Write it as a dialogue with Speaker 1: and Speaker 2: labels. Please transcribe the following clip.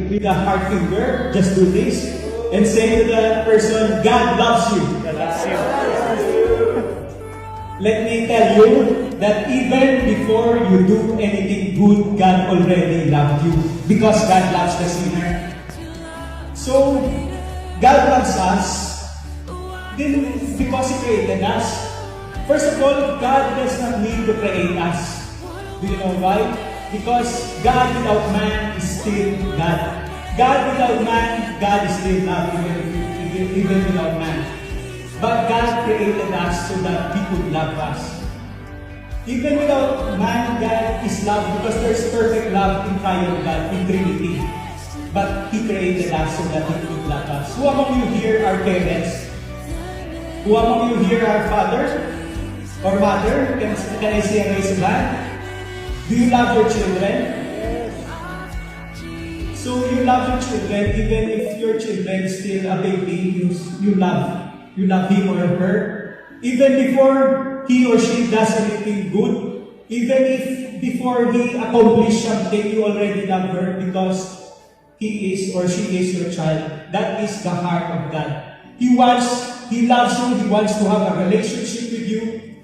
Speaker 1: with a heart finger, just do this, and say to that person, God loves you.
Speaker 2: God bless you.
Speaker 1: Let me tell you that even before you do anything good, God already loved you because God loves the sinner. So, God loves us then because He created us. First of all, God does not need to create us. Do you know why? Because God without man is still God. God without man, God is still love even without man. But God created us so that He could love us. Even without man, God is love because there's perfect love in Triune God, in Trinity. But He created us so that He could love us. Who among you here are parents? Who among you here are father or mother? Can I see a raise of hand? Do you love your children? So you love your children even if your children is still a baby, you love. You love him or her. Even before he or she does anything good, even if before he accomplishes something, you already love her because he is or she is your child. That is the heart of God. He loves you, He wants to have a relationship with you.